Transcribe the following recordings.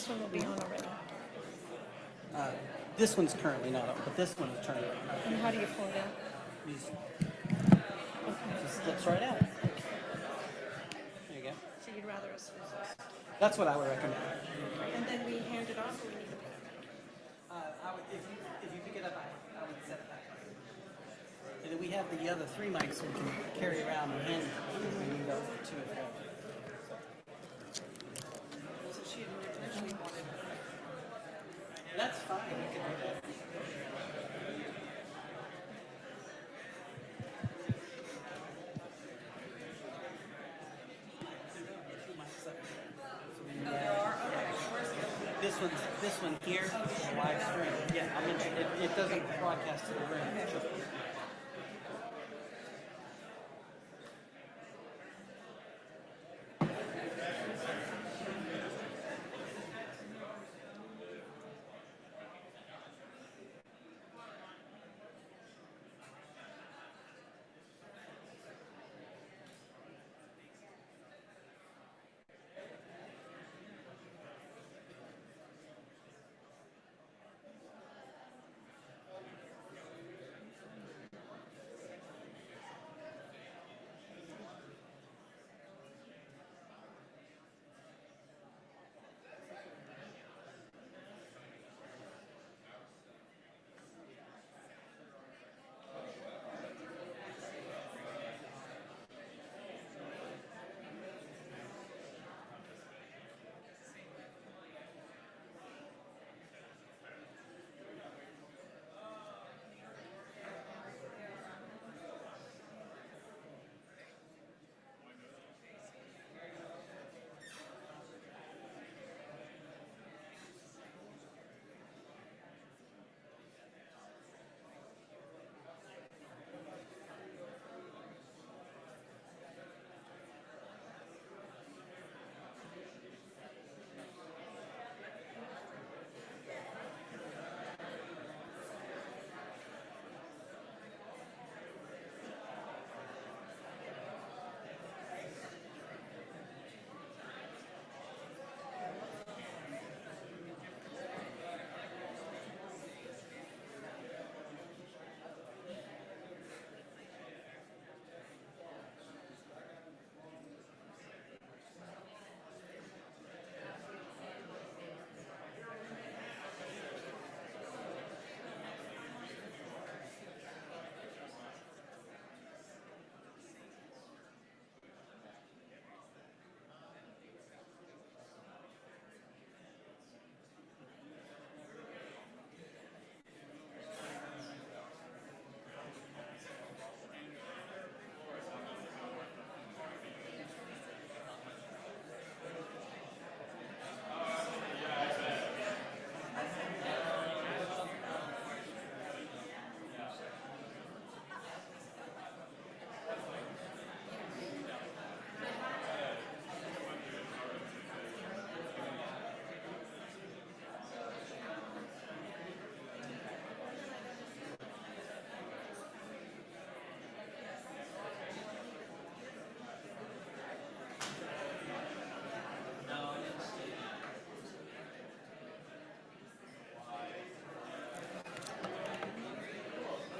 this one will be on already. This one's currently not on, but this one is turned on. And how do you pull it out? Just slips right out. There you go. So you'd rather us use this. That's what I would recommend. And then we hand it off, or we need to put it back? If you pick it up, I would set it back. And then we have the other 3 mics we can carry around and hand if we need those 2 as well. So she originally wanted. That's fine. We can do that. This one here, live stream. Yeah, I'll mention it doesn't broadcast to the room.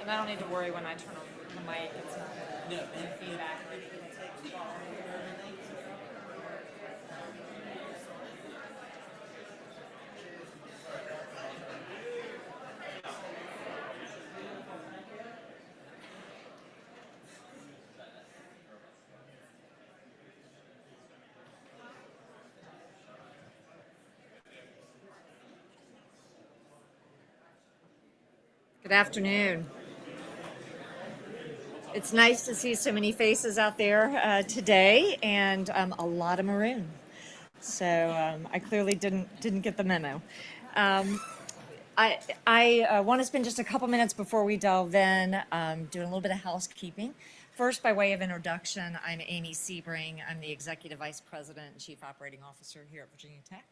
And I don't need to worry when I turn on the mic, it's not feedback or anything. Good afternoon. It's nice to see so many faces out there today, and a lot of maroon. So I clearly didn't get the memo. I want to spend just a couple minutes before we delve in, doing a little bit of housekeeping. First, by way of introduction, I'm Amy Sebring. I'm the Executive Vice President and Chief Operating Officer here at Virginia Tech.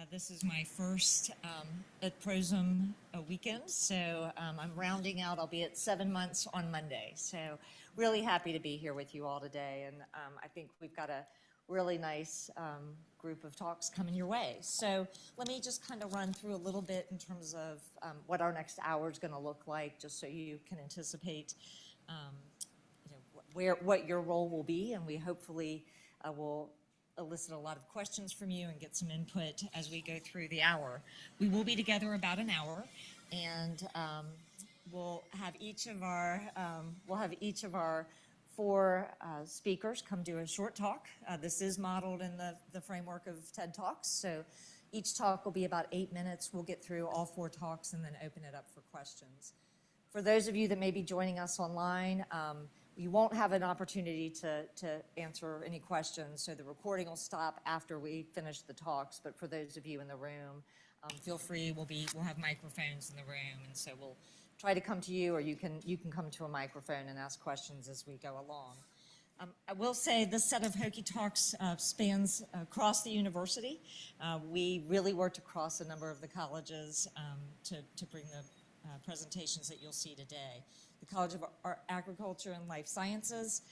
This is my first at Prosim weekend, so I'm rounding out. I'll be at 7 months on Monday, so really happy to be here with you all today. And I think we've got a really nice group of talks coming your way. So let me just kind of run through a little bit in terms of what our next hour is going to look like, just so you can anticipate what your role will be, and we hopefully will elicit a lot of questions from you and get some input as we go through the hour. We will be together about an hour, and we'll have each of our four speakers come do a short talk. This is modeled in the framework of TED Talks, so each talk will be about 8 minutes. We'll get through all four talks and then open it up for questions. For those of you that may be joining us online, you won't have an opportunity to answer any questions, so the recording will stop after we finish the talks. But for those of you in the room, feel free. We'll have microphones in the room, and so we'll try to come to you, or you can come to a microphone and ask questions as we go along. I will say this set of HokieTalks spans across the university. We really worked across a number of the colleges to bring the presentations that you'll see today. The College of Agriculture and Life Sciences,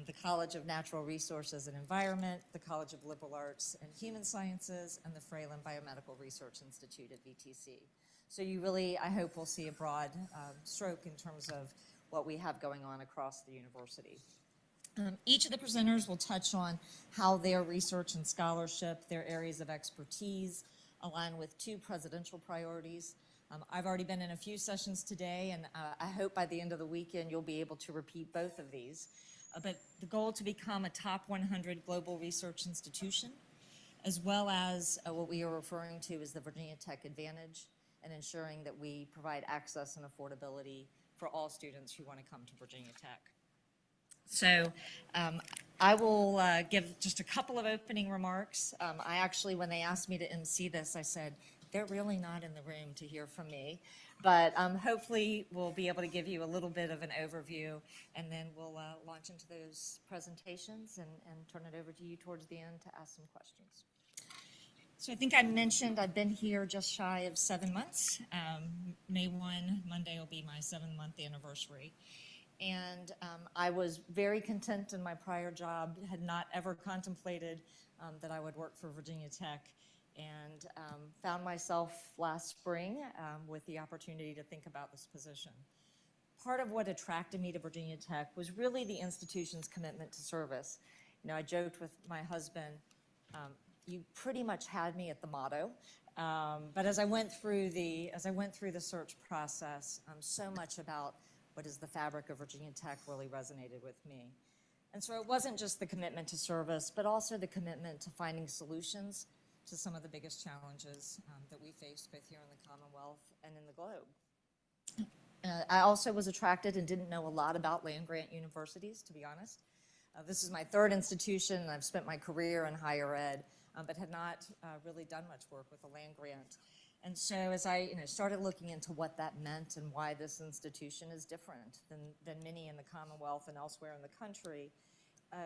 the College of Natural Resources and Environment, the College of Liberal Arts and Human Sciences, and the Fralin Biomedical Research Institute at VTC. So you really, I hope, will see a broad stroke in terms of what we have going on across the university. Each of the presenters will touch on how their research and scholarship, their areas of expertise, align with two presidential priorities. I've already been in a few sessions today, and I hope by the end of the weekend you'll be able to repeat both of these. But the goal to become a top 100 global research institution, as well as what we are referring to as the Virginia Tech Advantage, and ensuring that we provide access and affordability for all students who want to come to Virginia Tech. So I will give just a couple of opening remarks. I actually, when they asked me to MC this, I said, they're really not in the room to hear from me. But hopefully we'll be able to give you a little bit of an overview, and then we'll launch into those presentations and turn it over to you towards the end to ask some questions. So I think I mentioned I've been here just shy of 7 months. May 1, Monday will be my 7-month anniversary. And I was very content in my prior job, had not ever contemplated that I would work for Virginia Tech, and found myself last spring with the opportunity to think about this position. Part of what attracted me to Virginia Tech was really the institution's commitment to service. You know, I joked with my husband, you pretty much had me at the motto. But as I went through the search process, so much about what is the fabric of Virginia Tech really resonated with me. And so it wasn't just the commitment to service, but also the commitment to finding solutions to some of the biggest challenges that we face both here in the Commonwealth and in the globe. I also was attracted and didn't know a lot about land-grant universities, to be honest. This is my third institution, and I've spent my career in higher ed, but had not really done much work with a land grant. And so as I started looking into what that meant and why this institution is different than many in the Commonwealth and elsewhere in the country,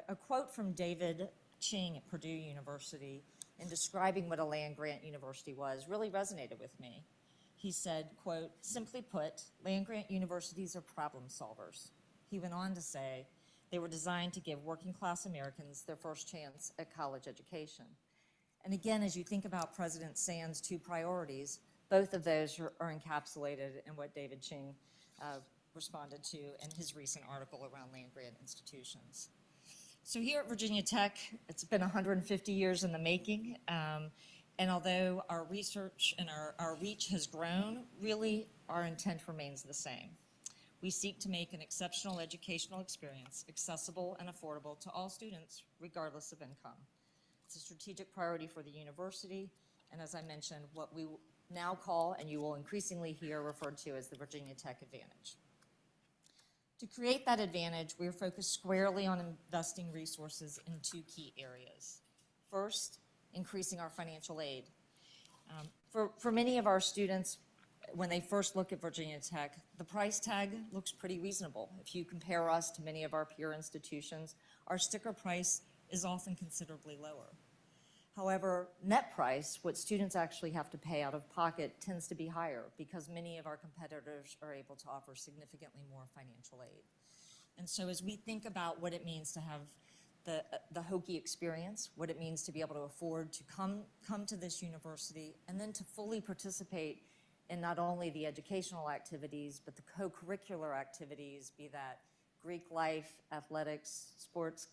a quote from David Ching at Purdue University in describing what a land-grant university was really resonated with me. He said, quote, "Simply put, land-grant universities are problem solvers." He went on to say, "They were designed to give working-class Americans their first chance at college education." And again, as you think about President Sand's two priorities, both of those are encapsulated in what David Ching responded to in his recent article around land-grant institutions. So here at Virginia Tech, it's been 150 years in the making, and although our research and our reach has grown, really our intent remains the same. We seek to make an exceptional educational experience accessible and affordable to all students, regardless of income. It's a strategic priority for the university, and as I mentioned, what we now call, and you will increasingly hear referred to as the Virginia Tech Advantage. To create that advantage, we are focused squarely on investing resources in two key areas. First, increasing our financial aid. For many of our students, when they first look at Virginia Tech, the price tag looks pretty reasonable. If you compare us to many of our peer institutions, our sticker price is often considerably lower. However, net price, what students actually have to pay out of pocket, tends to be higher because many of our competitors are able to offer significantly more financial aid. And so as we think about what it means to have the Hokie experience, what it means to be able to afford to come to this university, and then to fully participate in not only the educational activities, but the co-curricular activities, be that Greek life, athletics, sports,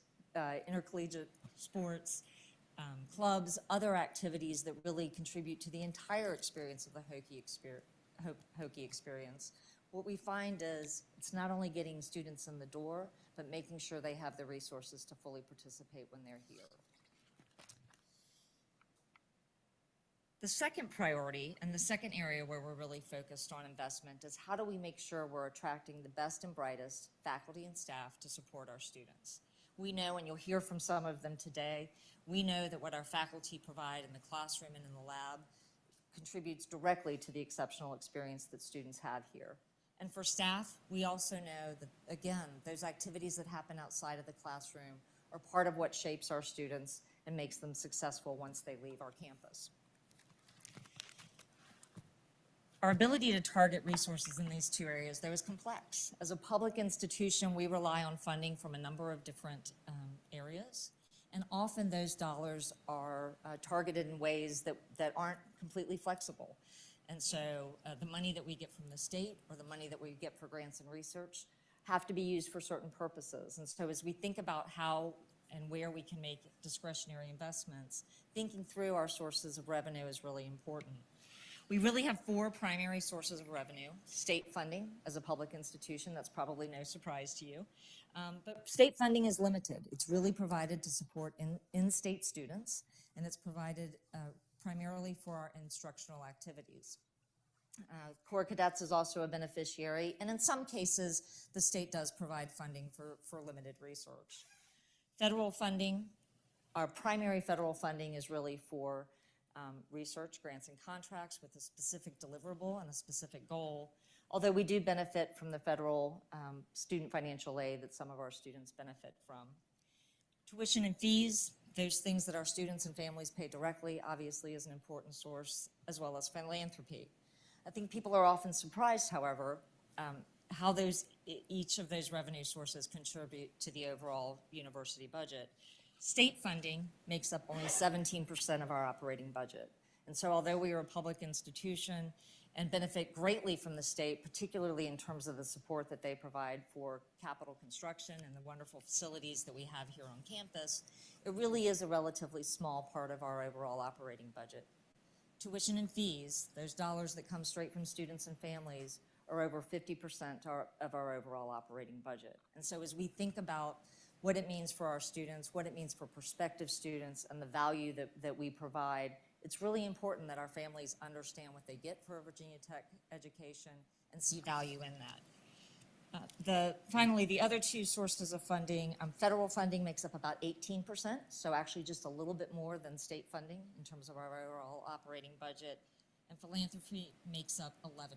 intercollegiate sports, clubs, other activities that really contribute to the entire experience of the Hokie experience. What we find is it's not only getting students in the door, but making sure they have the resources to fully participate when they're here. The second priority and the second area where we're really focused on investment is how do we make sure we're attracting the best and brightest faculty and staff to support our students. We know, and you'll hear from some of them today, we know that what our faculty provide in the classroom and in the lab contributes directly to the exceptional experience that students have here. And for staff, we also know that, again, those activities that happen outside of the classroom are part of what shapes our students and makes them successful once they leave our campus. Our ability to target resources in these two areas, though, is complex. As a public institution, we rely on funding from a number of different areas, and often those dollars are targeted in ways that aren't completely flexible. And so the money that we get from the state or the money that we get for grants and research have to be used for certain purposes. And so as we think about how and where we can make discretionary investments, thinking through our sources of revenue is really important. We really have four primary sources of revenue. State funding as a public institution, that's probably no surprise to you. But state funding is limited. It's really provided to support in-state students, and it's provided primarily for our instructional activities. Corps Cadets is also a beneficiary, and in some cases, the state does provide funding for limited research. Federal funding, our primary federal funding is really for research, grants, and contracts with a specific deliverable and a specific goal, although we do benefit from the federal student financial aid that some of our students benefit from. Tuition and fees, those things that our students and families pay directly, obviously is an important source, as well as philanthropy. I think people are often surprised, however, how each of those revenue sources contribute to the overall university budget. State funding makes up only 17% of our operating budget. And so although we are a public institution and benefit greatly from the state, particularly in terms of the support that they provide for capital construction and the wonderful facilities that we have here on campus, it really is a relatively small part of our overall operating budget. Tuition and fees, those dollars that come straight from students and families, are over 50% of our overall operating budget. And so as we think about what it means for our students, what it means for prospective students, and the value that we provide, it's really important that our families understand what they get for a Virginia Tech education and see value in that. Finally, the other two sources of funding, federal funding makes up about 18%, so actually just a little bit more than state funding in terms of our overall operating budget, and philanthropy makes up 11%.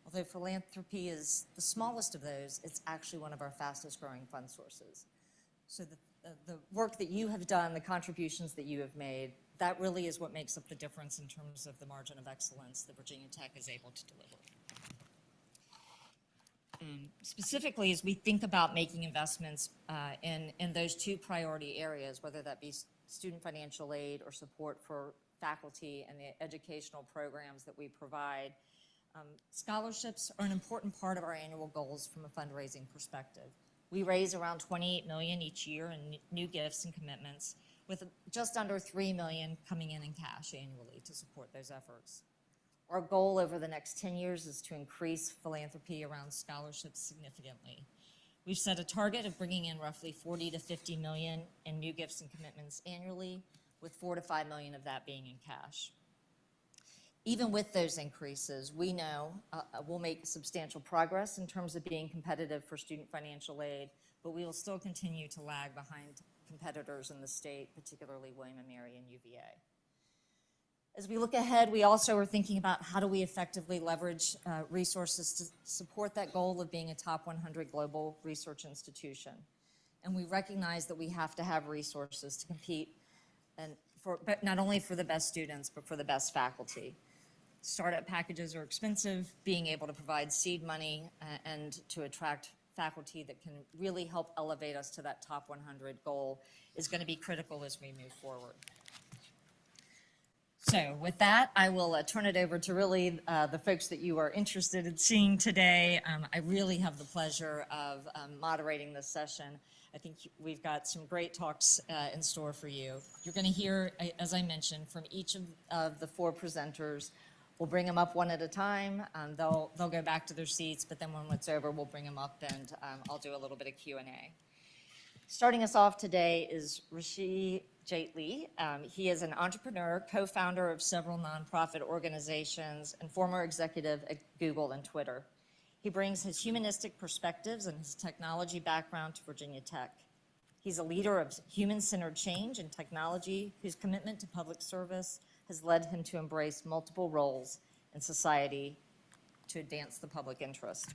Although philanthropy is the smallest of those, it's actually one of our fastest growing fund sources. So the work that you have done, the contributions that you have made, that really is what makes up the difference in terms of the margin of excellence that Virginia Tech is able to deliver. Specifically, as we think about making investments in those two priority areas, whether that be student financial aid or support for faculty and the educational programs that we provide, scholarships are an important part of our annual goals from a fundraising perspective. We raise around $28 million each year in new gifts and commitments, with just under $3 million coming in cash annually to support those efforts. Our goal over the next 10 years is to increase philanthropy around scholarships significantly. We've set a target of bringing in roughly $40 to $50 million in new gifts and commitments annually, with $4 to $5 million of that being in cash. Even with those increases, we know we'll make substantial progress in terms of being competitive for student financial aid, but we will still continue to lag behind competitors in the state, particularly William & Mary and UVA. As we look ahead, we also are thinking about how do we effectively leverage resources to support that goal of being a top 100 global research institution. And we recognize that we have to have resources to compete, but not only for the best students, but for the best faculty. Startup packages are expensive. Being able to provide seed money and to attract faculty that can really help elevate us to that top 100 goal is going to be critical as we move forward. So with that, I will turn it over to really the folks that you are interested in seeing today. I really have the pleasure of moderating this session. I think we've got some great talks in store for you. You're going to hear, as I mentioned, from each of the 4 presenters. We'll bring them up one at a time. They'll go back to their seats, but then when it's over, we'll bring them up and I'll do a little bit of Q&A. Starting us off today is Rishi Jaitley. He is an entrepreneur, co-founder of several nonprofit organizations, and former executive at Google and Twitter. He brings his humanistic perspectives and his technology background to Virginia Tech. He's a leader of human-centered change and technology whose commitment to public service has led him to embrace multiple roles in society to advance the public interest.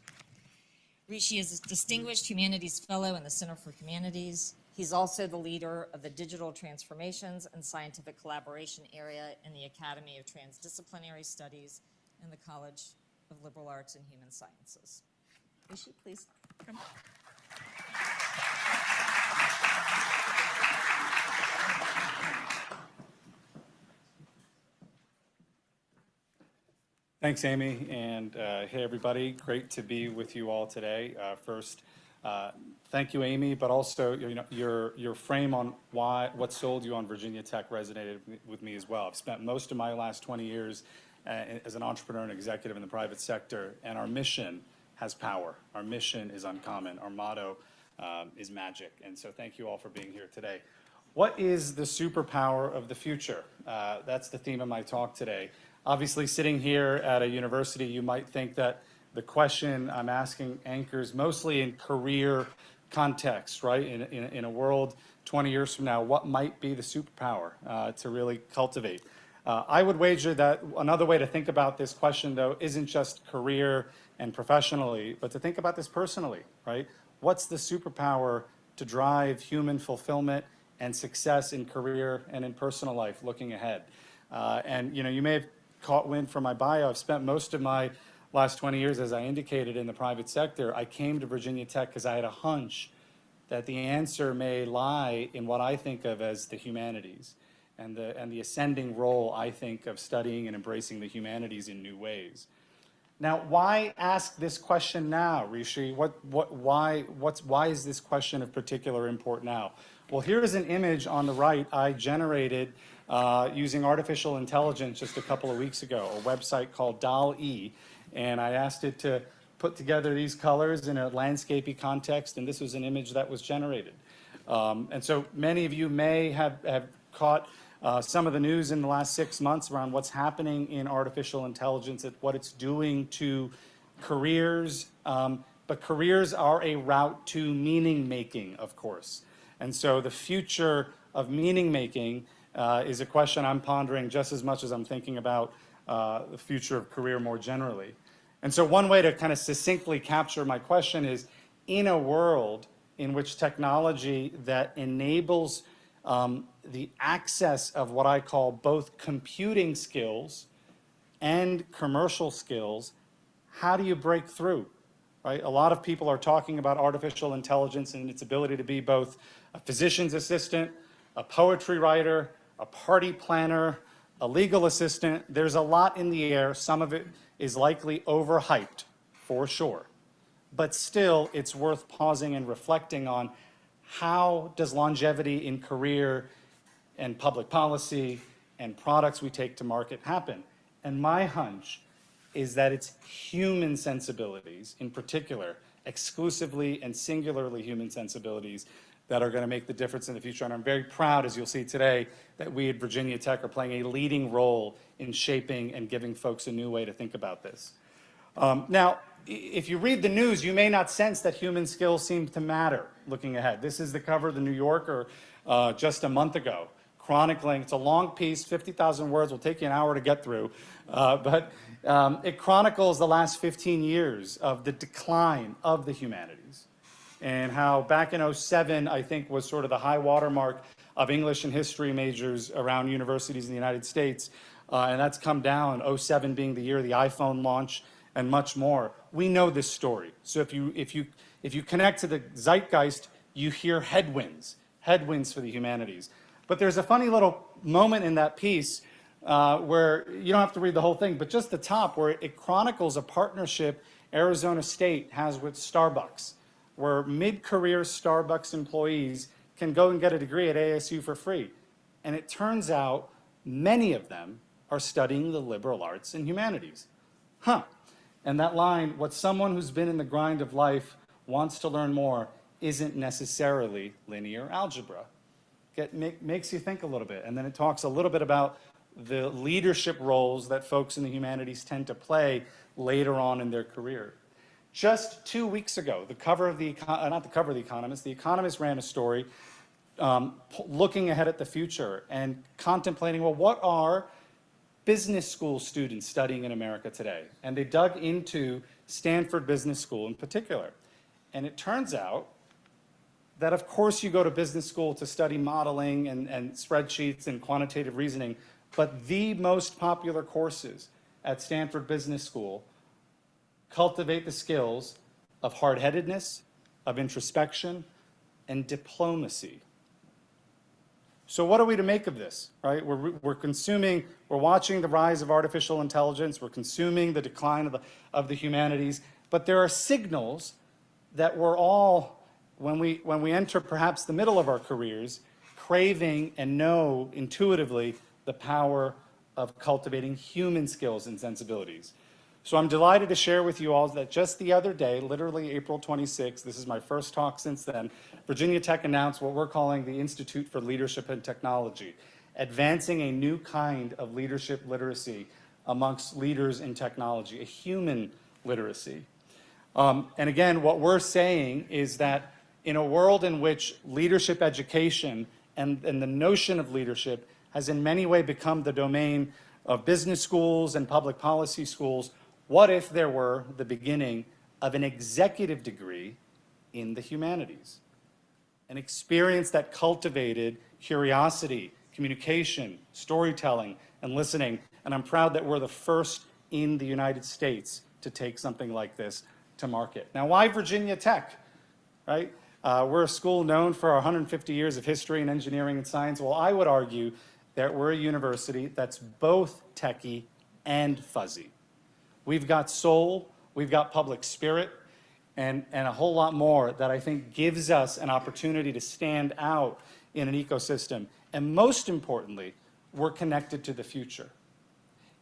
Rishi is a distinguished humanities fellow in the Center for Humanities. He's also the leader of the Digital Transformations and Scientific Collaboration area in the Academy of Transdisciplinary Studies in the College of Liberal Arts and Human Sciences. Rishi, please come. Thanks, Amy, and hey, everybody. Great to be with you all today. First, thank you, Amy, but also your frame on what sold you on Virginia Tech resonated with me as well. I've spent most of my last 20 years as an entrepreneur and executive in the private sector, and our mission has power. Our mission is uncommon. Our motto is magic, and so thank you all for being here today. What is the superpower of the future? That's the theme of my talk today. Obviously, sitting here at a university, you might think that the question I'm asking anchors mostly in career context, right? In a world 20 years from now, what might be the superpower to really cultivate? I would wager that another way to think about this question, though, isn't just career and professionally, but to think about this personally, right? What's the superpower to drive human fulfillment and success in career and in personal life looking ahead? And you may have caught wind from my bio. I've spent most of my last 20 years, as I indicated, in the private sector. I came to Virginia Tech because I had a hunch that the answer may lie in what I think of as the humanities and the ascending role, I think, of studying and embracing the humanities in new ways. Now, why ask this question now, Rishi? Why is this question of particular import now? Well, here is an image on the right I generated using artificial intelligence just a couple of weeks ago, a website called DALL-E, and I asked it to put together these colors in a landscapey context, and this was an image that was generated. And so many of you may have caught some of the news in the last 6 months around what's happening in artificial intelligence, what it's doing to careers, but careers are a route to meaning making, of course. And so the future of meaning making is a question I'm pondering just as much as I'm thinking about the future of career more generally. And so one way to kind of succinctly capture my question is, in a world in which technology that enables the access of what I call both computing skills and commercial skills, how do you break through? Right? A lot of people are talking about artificial intelligence and its ability to be both a physician's assistant, a poetry writer, a party planner, a legal assistant. There's a lot in the air. Some of it is likely overhyped, for sure. But still, it's worth pausing and reflecting on how does longevity in career and public policy and products we take to market happen? And my hunch is that it's human sensibilities, in particular, exclusively and singularly human sensibilities, that are going to make the difference in the future. And I'm very proud, as you'll see today, that we at Virginia Tech are playing a leading role in shaping and giving folks a new way to think about this. Now, if you read the news, you may not sense that human skills seem to matter looking ahead. This is the cover of the New Yorker just a month ago, chronicling, it's a long piece, 50,000 words, will take you an hour to get through, but it chronicles the last 15 years of the decline of the humanities, and how back in 07, I think, was sort of the high watermark of English and history majors around universities in the United States, and that's come down, 07 being the year of the iPhone launch, and much more. We know this story. So if If you connect to the zeitgeist, you hear headwinds for the humanities. But there's a funny little moment in that piece where you don't have to read the whole thing, but just the top where it chronicles a partnership Arizona State has with Starbucks, where mid-career Starbucks employees can go and get a degree at ASU for free. And it turns out many of them are studying the liberal arts and humanities. And that line, what someone who's been in the grind of life wants to learn more, isn't necessarily linear algebra. Makes you think a little bit. And then it talks a little bit about the leadership roles that folks in the humanities tend to play later on in their career. Just 2 weeks ago, the Economist ran a story looking ahead at the future and contemplating, well, what are business school students studying in America today? And they dug into Stanford Business School in particular. And it turns out that, of course, you go to business school to study modeling and spreadsheets and quantitative reasoning, but the most popular courses at Stanford Business School cultivate the skills of hard-headedness, of introspection, and diplomacy. So what are we to make of this, right? We're watching the rise of artificial intelligence, we're consuming the decline of the humanities, but there are signals that we're all, when we enter perhaps the middle of our careers, craving and know intuitively the power of cultivating human skills and sensibilities. So I'm delighted to share with you all that just the other day, literally April 26th, this is my first talk since then, Virginia Tech announced what we're calling the Institute for Leadership and Technology, advancing a new kind of leadership literacy amongst leaders in technology, a human literacy. And again, what we're saying is that in a world in which leadership education and the notion of leadership has in many ways become the domain of business schools and public policy schools, what if there were the beginning of an executive degree in the humanities? An experience that cultivated curiosity, communication, storytelling, and listening. And I'm proud that we're the first in the United States to take something like this to market. Now, why Virginia Tech, right? We're a school known for our 150 years of history and engineering and science. Well, I would argue that we're a university that's both techie and fuzzy. We've got soul, we've got public spirit, and a whole lot more that I think gives us an opportunity to stand out in an ecosystem. And most importantly, we're connected to the future.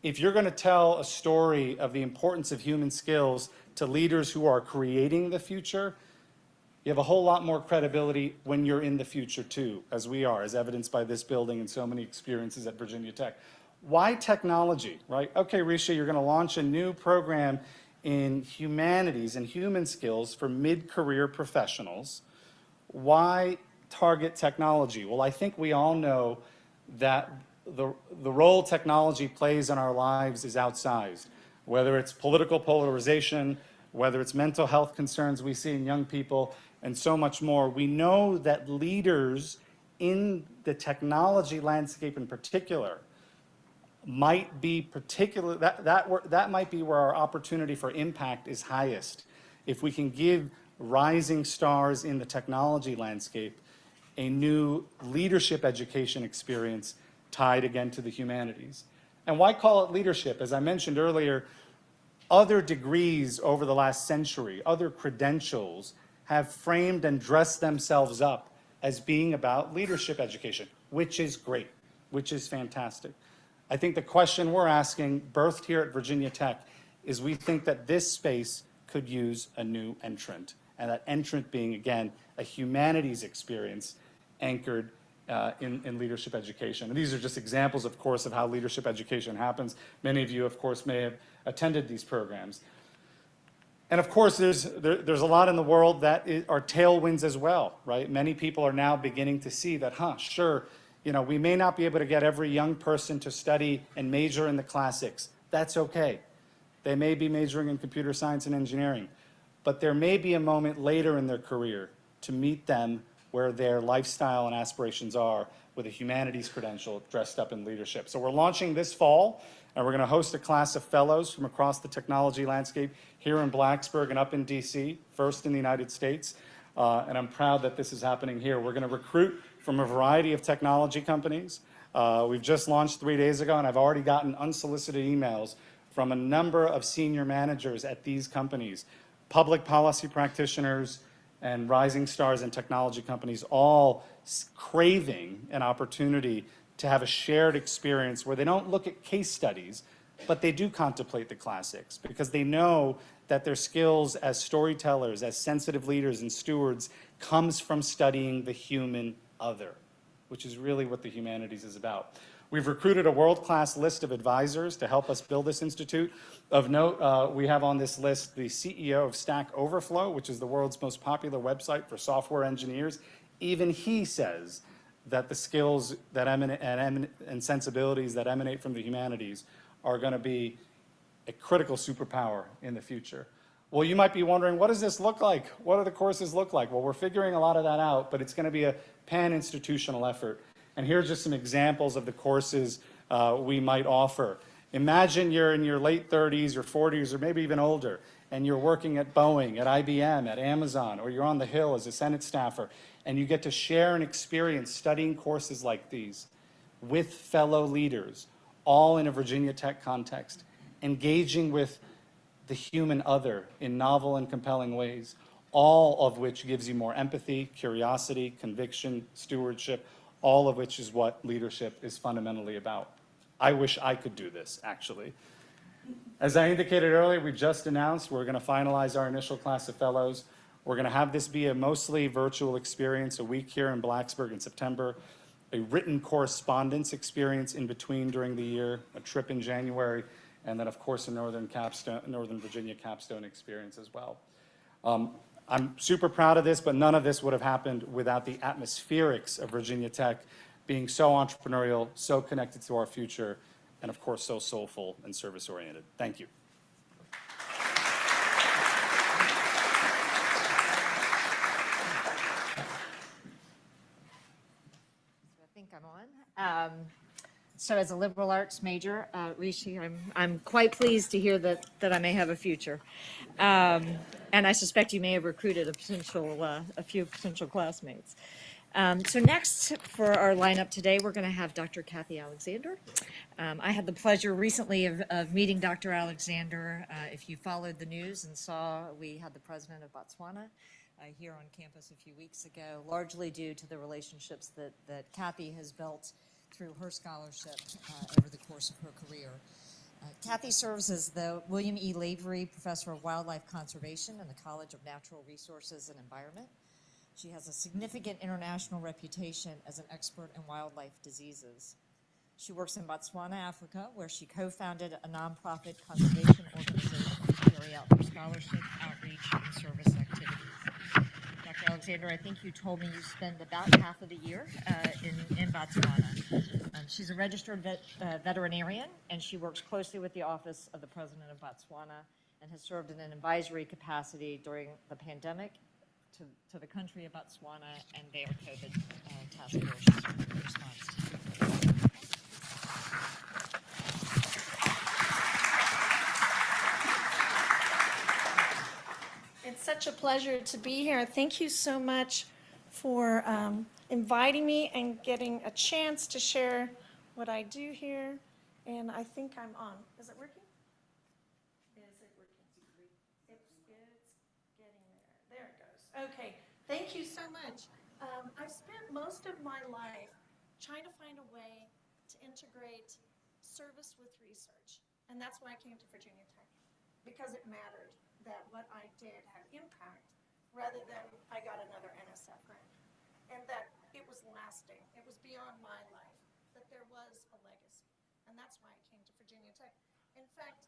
If you're going to tell a story of the importance of human skills to leaders who are creating the future, you have a whole lot more credibility when you're in the future too, as we are, as evidenced by this building and so many experiences at Virginia Tech. Why technology, right? Okay, Risha, you're going to launch a new program in humanities and human skills for mid-career professionals. Why target technology? Well, I think we all know that the role technology plays in our lives is outsized, whether it's political polarization, whether it's mental health concerns we see in young people, and so much more. We know that leaders in the technology landscape in particular might be that might be where our opportunity for impact is highest. If we can give rising stars in the technology landscape a new leadership education experience tied again to the humanities. And why call it leadership? As I mentioned earlier, other degrees over the last century, other credentials have framed and dressed themselves up as being about leadership education, which is great, which is fantastic. I think the question we're asking, birthed here at Virginia Tech, is we think that this space could use a new entrant, and that entrant being, again, a humanities experience anchored in leadership education. And these are just examples, of course, of how leadership education happens. Many of you, of course, may have attended these programs. And of course, there's a lot in the world that are tailwinds as well, right? Many people are now beginning to see that, sure, we may not be able to get every young person to study and major in the classics. That's okay. They may be majoring in computer science and engineering, but there may be a moment later in their career to meet them where their lifestyle and aspirations are with a humanities credential dressed up in leadership. So we're launching this fall, and we're going to host a class of fellows from across the technology landscape here in Blacksburg and up in DC, first in the United States. And I'm proud that this is happening here. We're going to recruit from a variety of technology companies. We've just launched 3 days ago, and I've already gotten unsolicited emails from a number of senior managers at these companies, public policy practitioners, and rising stars in technology companies, all craving an opportunity to have a shared experience where they don't look at case studies, but they do contemplate the classics because they know that their skills as storytellers, as sensitive leaders and stewards, comes from studying the human other, which is really what the humanities is about. We've recruited a world-class list of advisors to help us build this institute. Of note, we have on this list the CEO of Stack Overflow, which is the world's most popular website for software engineers. Even he says that the skills that emanate and sensibilities that emanate from the humanities are going to be a critical superpower in the future. Well, you might be wondering, what does this look like? What do the courses look like? Well, we're figuring a lot of that out, but it's going to be a pan-institutional effort. And here are just some examples of the courses we might offer. Imagine you're in your late 30s or 40s or maybe even older, and you're working at Boeing, at IBM, at Amazon, or you're on the Hill as a Senate staffer, and you get to share an experience studying courses like these with fellow leaders, all in a Virginia Tech context, engaging with the human other in novel and compelling ways, all of which gives you more empathy, curiosity, conviction, stewardship, all of which is what leadership is fundamentally about. I wish I could do this, actually. As I indicated earlier, we just announced we're going to finalize our initial class of fellows. We're going to have this be a mostly virtual experience, a week here in Blacksburg in September, a written correspondence experience in between during the year, a trip in January, and then, of course, a Northern Virginia capstone experience as well. I'm super proud of this, but none of this would have happened without the atmospherics of Virginia Tech being so entrepreneurial, so connected to our future, and of course, so soulful and service-oriented. Thank you. I think I'm on. So as a liberal arts major, Rishi, I'm quite pleased to hear that I may have a future. And I suspect you may have recruited a few potential classmates. So next for our lineup today, we're going to have Dr. Kathy Alexander. I had the pleasure recently of meeting Dr. Alexander. If you followed the news and saw, we had the president of Botswana here on campus a few weeks ago, largely due to the relationships that Kathy has built through her scholarship over the course of her career. Kathy serves as the William E. Lavery Professor of Wildlife Conservation in the College of Natural Resources and Environment. She has a significant international reputation as an expert in wildlife diseases. She works in Botswana, Africa, where she co-founded a nonprofit conservation organization to carry out her scholarship, outreach, and service activities. Dr. Alexander, I think you told me you spend about half of the year in Botswana. She's a registered veterinarian, and she works closely with the Office of the President of Botswana and has served in an advisory capacity during the pandemic to the country of Botswana and their COVID task force response. It's such a pleasure to be here. Thank you so much for inviting me and getting a chance to share what I do here. And I think I'm on. Is it working? Is it working? It's getting there. There it goes. Okay. Thank you so much. I've spent most of my life trying to find a way to integrate service with research. And that's why I came to Virginia Tech, because it mattered that what I did had impact rather than I got another NSF grant. And that it was lasting. It was beyond my life, that there was a legacy. And that's why I came to Virginia Tech. In fact,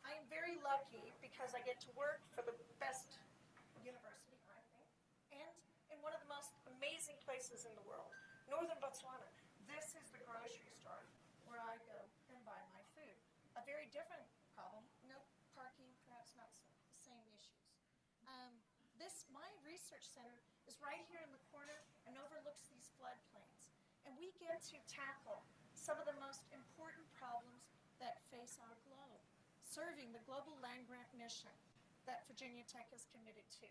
I am very lucky because I get to work for the best university, I think, and in one of the most amazing places in the world, northern Botswana. This is the grocery store where I go and buy my food. A very different problem, no parking, perhaps not the same issues. My research center is right here in the corner begin to tackle some of the most important problems that face our globe, serving the global land grant mission that Virginia Tech is committed to.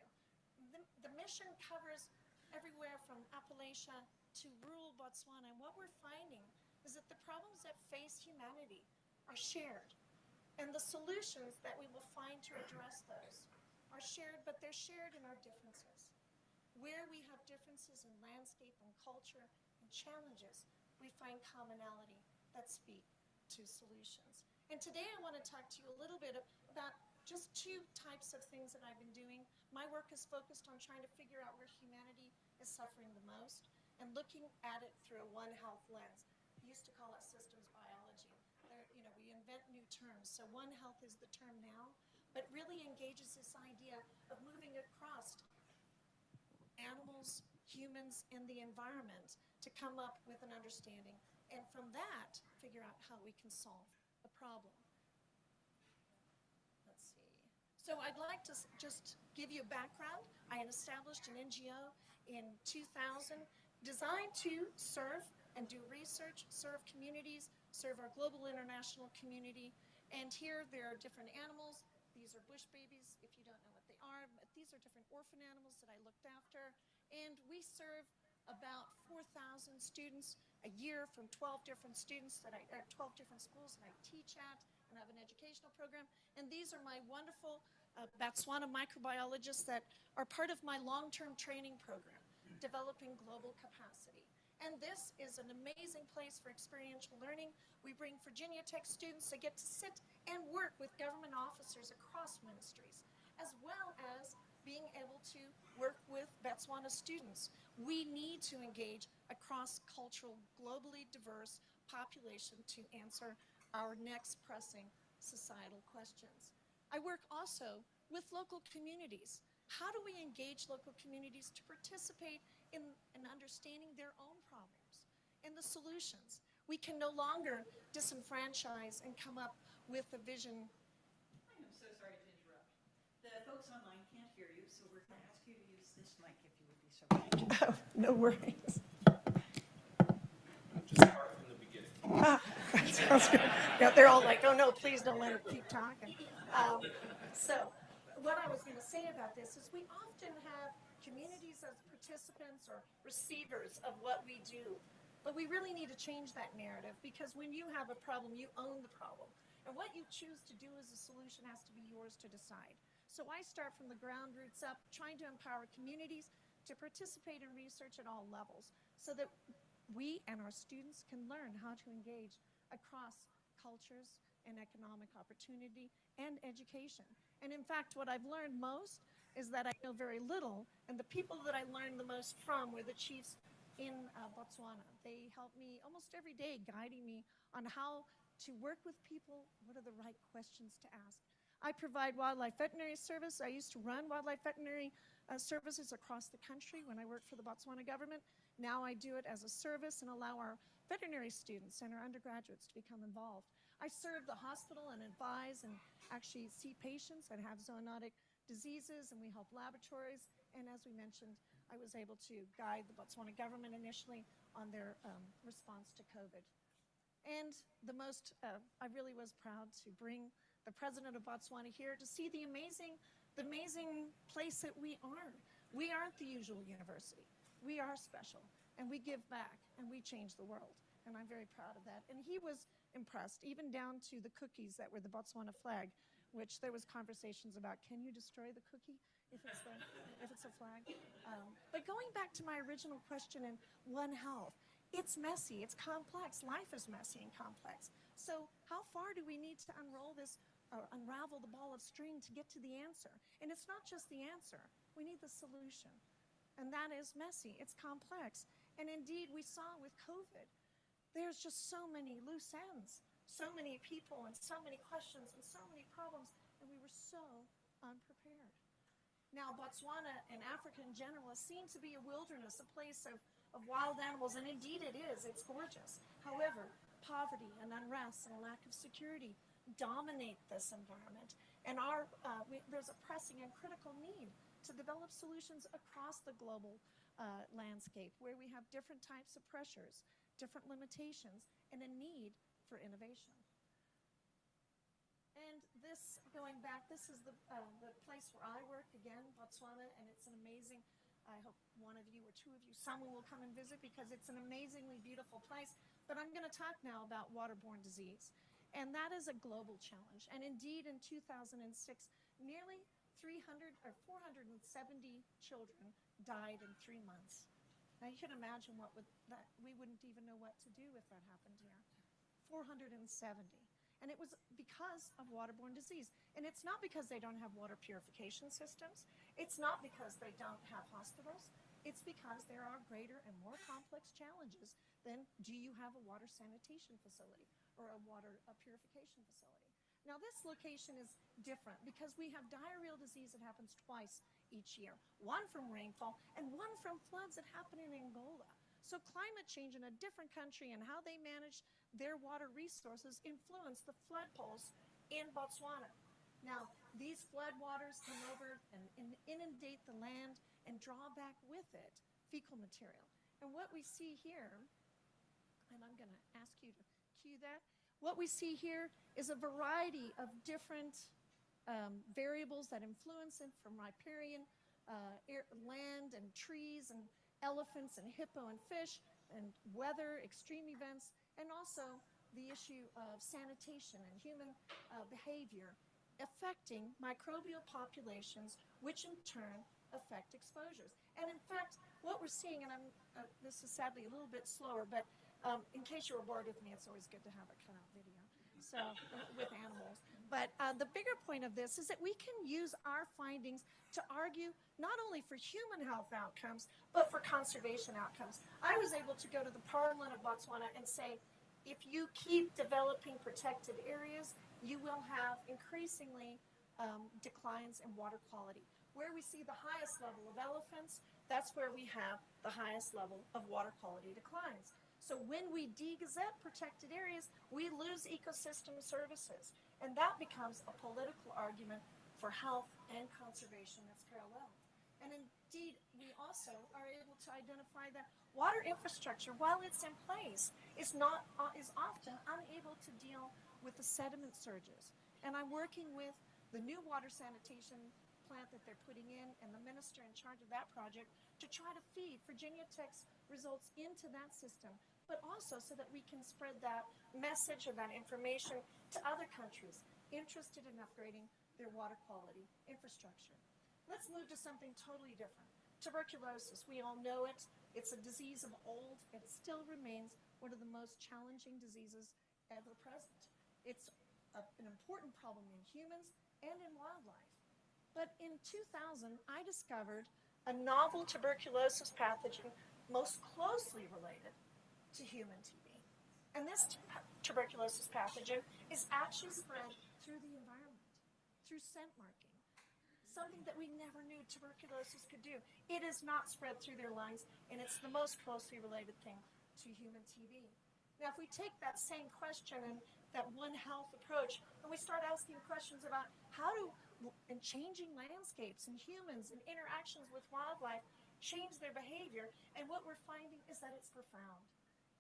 The mission covers everywhere from Appalachia to rural Botswana, and what we're finding is that the problems that face humanity are shared, and the solutions that we will find to address those are shared, but they're shared in our differences. Where we have differences in landscape and culture and challenges, we find commonality that speak to solutions. And today I want to talk to you a little bit about just two types of things that I've been doing. My work is focused on trying to figure out where humanity is suffering the most and looking at it through a One Health lens. We used to call it systems biology. We invent new terms. So One Health is the term now, but really engages this idea of moving across animals, humans, and the environment to come up with an understanding. And from that, figure out how we can solve the problem. Let's see. So I'd like to just give you a background. I had established an NGO in 2000 designed to serve and do research, serve communities, serve our global international community. And here there are different animals. These are bush babies, if you don't know what they are, but these are different orphan animals that I looked after. And we serve about 4,000 students a year from 12 different schools that I teach at and have an educational program. And these are my wonderful Botswana microbiologists that are part of my long-term training program, developing global capacity. And this is an amazing place for experiential learning. We bring Virginia Tech students to get to sit and work with government officers across ministries, as well as being able to work with Botswana students. We need to engage a cross-cultural, globally diverse population to answer our next pressing societal questions. I work also with local communities. How do we engage local communities to participate in understanding their own problems and the solutions? We can no longer disenfranchise and come up with a vision. I'm so sorry to interrupt. The folks online can't hear you, so we're going to ask you to use this mic if you would be so kind. Oh, no worries. Just start from the beginning. That sounds good. Yeah, they're all like, oh no, please don't let her keep talking. So what I was going to say about this is we often have communities as participants or receivers of what we do, but we really need to change that narrative, because when you have a problem, you own the problem. And what you choose to do as a solution has to be yours to decide. So I start from the ground roots up, trying to empower communities to participate in research at all levels so that we and our students can learn how to engage across cultures and economic opportunity and education. And in fact, what I've learned most is that I know very little, and the people that I learned the most from were the chiefs in Botswana. They help me almost every day, guiding me on how to work with people, what are the right questions to ask. I provide wildlife veterinary service. I used to run wildlife veterinary services across the country when I worked for the Botswana government. Now I do it as a service and allow our veterinary students and our undergraduates to become involved. I serve the hospital and advise and actually see patients that have zoonotic diseases, and we help laboratories. And as we mentioned, I was able to guide the Botswana government initially on their response to COVID. And I really was proud to bring the president of Botswana here to see the amazing place that we are. We aren't the usual university. We are special, and we give back, and we change the world. And I'm very proud of that. And he was impressed, even down to the cookies that were the Botswana flag, which there was conversations about, can you destroy the cookie if it's a flag? But going back to my original question in One Health, it's messy, it's complex. Life is messy and complex. So how far do we need to unravel the ball of string to get to the answer? And it's not just the answer, we need the solution. And that is messy, it's complex. And indeed, we saw with COVID, there's just so many loose ends, so many people and so many questions and so many problems, and we were so unprepared. Now, Botswana and Africa in general is seen to be a wilderness, a place of wild animals, and indeed it is, it's gorgeous. However, poverty and unrest and a lack of security dominate this environment, and there's a pressing and critical need to develop solutions across the global landscape where we have different types of pressures, different limitations, and a need for innovation. And this, going back, this is the place where I work, again, Botswana, and it's an amazing, I hope one of you or two of you, someone will come and visit because it's an amazingly beautiful place. But I'm going to talk now about waterborne disease. And that is a global challenge. And indeed, in 2006, nearly 300 or 470 children died in 3 months. Now you can imagine what would that, we wouldn't even know what to do if that happened here. 470. And it was because of waterborne disease. And it's not because they don't have water purification systems. It's not because they don't have hospitals. It's because there are greater and more complex challenges than do you have a water sanitation facility or a water purification facility. Now this location is different because we have diarrheal disease that happens twice each year. One from rainfall and one from floods that happen in Angola. So climate change in a different country and how they manage their water resources influence the flood poles in Botswana. Now, these flood waters come over and inundate the land and draw back with it fecal material. And what we see here, and I'm going to ask you to cue that, what we see here is a variety of different variables that influence it, from riparian, land and trees and elephants and hippo and fish and weather, extreme events, and also the issue of sanitation and human behavior affecting microbial populations, which in turn affect exposures. And in fact, what we're seeing, and this is sadly a little bit slower, but in case you were bored with me, it's always good to have a cutout video. So with animals. But the bigger point of this is that we can use our findings to argue not only for human health outcomes, but for conservation outcomes. I was able to go to the Parliament of Botswana and say, if you keep developing protected areas, you will have increasingly declines in water quality. Where we see the highest level of elephants, that's where we have the highest level of water quality declines. So when we de-gazette protected areas, we lose ecosystem services. And that becomes a political argument for health and conservation that's parallel. And indeed, we also are able to identify that water infrastructure, while it's in place, is often unable to deal with the sediment surges. And I'm working with the new water sanitation plant that they're putting in and the minister in charge of that project to try to feed Virginia Tech's results into that system, but also so that we can spread that message or that information to other countries interested in upgrading their water quality infrastructure. Let's move to something totally different. Tuberculosis, we all know it. It's a disease of old. It still remains one of the most challenging diseases ever present. It's an important problem in humans and in wildlife. But in 2000, I discovered a novel tuberculosis pathogen most closely related to human TB. And this tuberculosis pathogen is actually spread through the environment, through scent marking, something that we never knew tuberculosis could do. It is not spread through their lungs, and it's the most closely related thing to human TB. Now, if we take that same question and that One Health approach, and we start asking questions about and changing landscapes and humans and interactions with wildlife change their behavior, and what we're finding is that it's profound.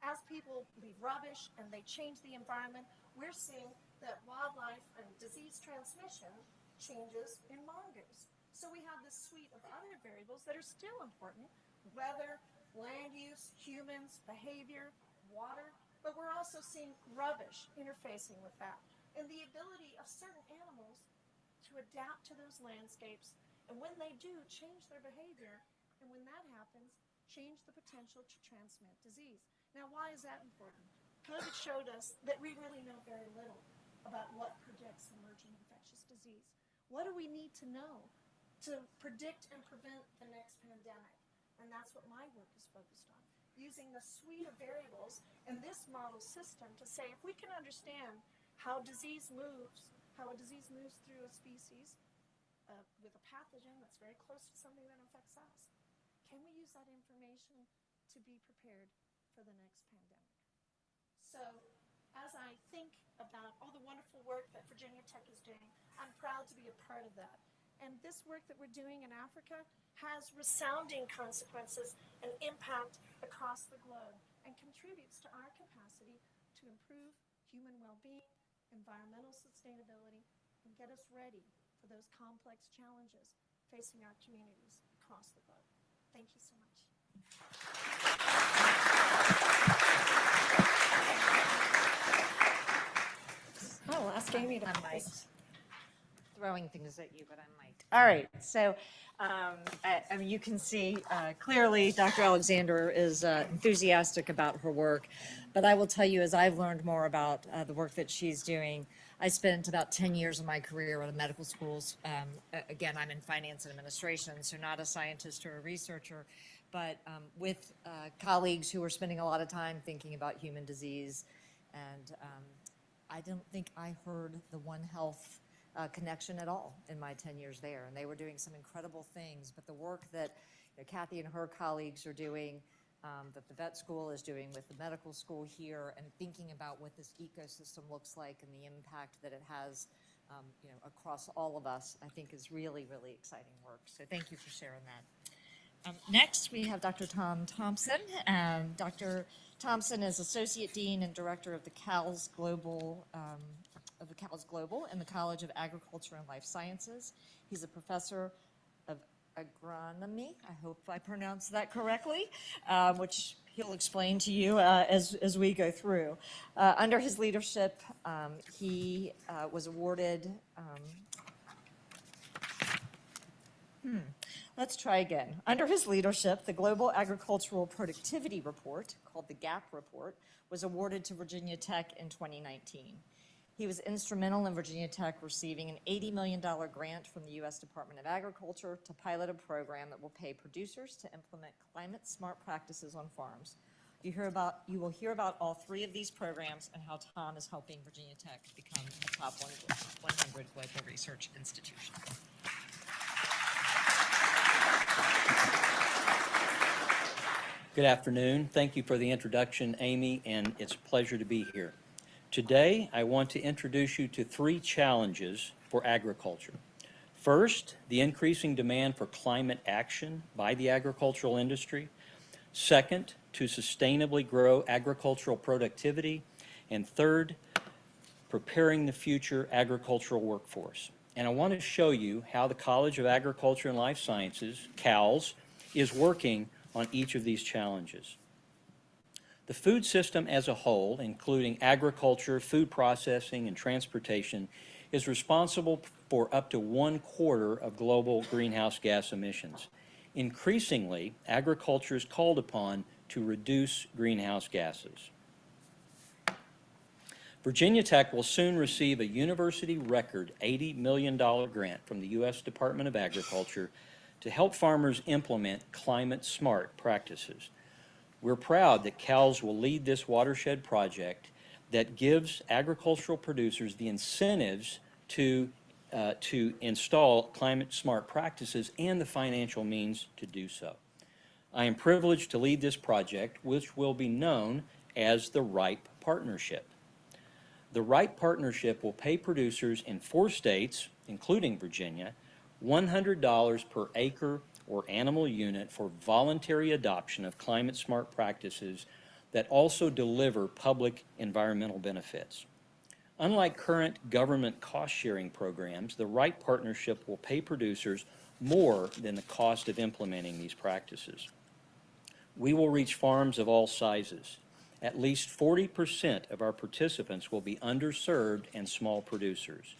As people leave rubbish and they change the environment, we're seeing that wildlife and disease transmission changes in mongoose. So we have this suite of other variables that are still important: weather, land use, humans, behavior, water, but we're also seeing rubbish interfacing with that, and the ability of certain animals to adapt to those landscapes, and when they do, change their behavior, and when that happens, change the potential to transmit disease. Now, why is that important? COVID showed us that we really know very little about what predicts emerging infectious disease. What do we need to know to predict and prevent the next pandemic? And that's what my work is focused on, using the suite of variables in this model system to say, if we can understand how a disease moves through a species with a pathogen that's very close to something that infects us, can we use that information to be prepared for the next pandemic? So as I think about all the wonderful work that Virginia Tech is doing, I'm proud to be a part of that. And this work that we're doing in Africa has resounding consequences and impact across the globe and contributes to our capacity to improve human well-being, environmental sustainability, and get us ready for those complex challenges facing our communities across the globe. Thank you so much. I'll ask Amy to. I might. Throwing things at you, but I might. All right, so I mean, you can see clearly Dr. Alexander is enthusiastic about her work, but I will tell you, as I've learned more about the work that she's doing, I spent about 10 years of my career at medical schools. Again, I'm in finance and administration, so not a scientist or a researcher, but with colleagues who are spending a lot of time thinking about human disease. And I don't think I heard the One Health connection at all in my 10 years there. And they were doing some incredible things, but the work that Kathy and her colleagues are doing, that the vet school is doing with the medical school here, and thinking about what this ecosystem looks like and the impact that it has across all of us, I think is really, really exciting work. So thank you for sharing that. Next, we have Dr. Tom Thompson. Dr. Thompson is Associate Dean and Director of the CALS Global in the College of Agriculture and Life Sciences. He's a professor of agronomy, I hope I pronounced that correctly, which he'll explain to you as we go through. Under his leadership, he was awarded, let's try again. Under his leadership, the Global Agricultural Productivity Report, called the GAP Report, was awarded to Virginia Tech in 2019. He was instrumental in Virginia Tech receiving an $80 million grant from the U.S. Department of Agriculture to pilot a program that will pay producers to implement climate-smart practices on farms. You will hear about all three of these programs and how Tom is helping Virginia Tech become a top 100 global research institution. Good afternoon. Thank you for the introduction, Amy, and it's a pleasure to be here. Today, I want to introduce you to three challenges for agriculture. First, the increasing demand for climate action by the agricultural industry. Second, to sustainably grow agricultural productivity. And third, preparing the future agricultural workforce. And I want to show you how the College of Agriculture and Life Sciences, CALS, is working on each of these challenges. The food system as a whole, including agriculture, food processing, and transportation, is responsible for up to 1/4 of global greenhouse gas emissions. Increasingly, agriculture is called upon to reduce greenhouse gases. Virginia Tech will soon receive a university record $80 million grant from the U.S. Department of Agriculture to help farmers implement climate-smart practices. We're proud that CALS will lead this watershed project that gives agricultural producers the incentives to install climate-smart practices and the financial means to do so. I am privileged to lead this project, which will be known as the RIPE Partnership. The RIPE Partnership will pay producers in 4 states, including Virginia, $100 per acre or animal unit for voluntary adoption of climate-smart practices that also deliver public environmental benefits. Unlike current government cost-sharing programs, the RIPE Partnership will pay producers more than the cost of implementing these practices. We will reach farms of all sizes. At least 40% of our participants will be underserved and small producers.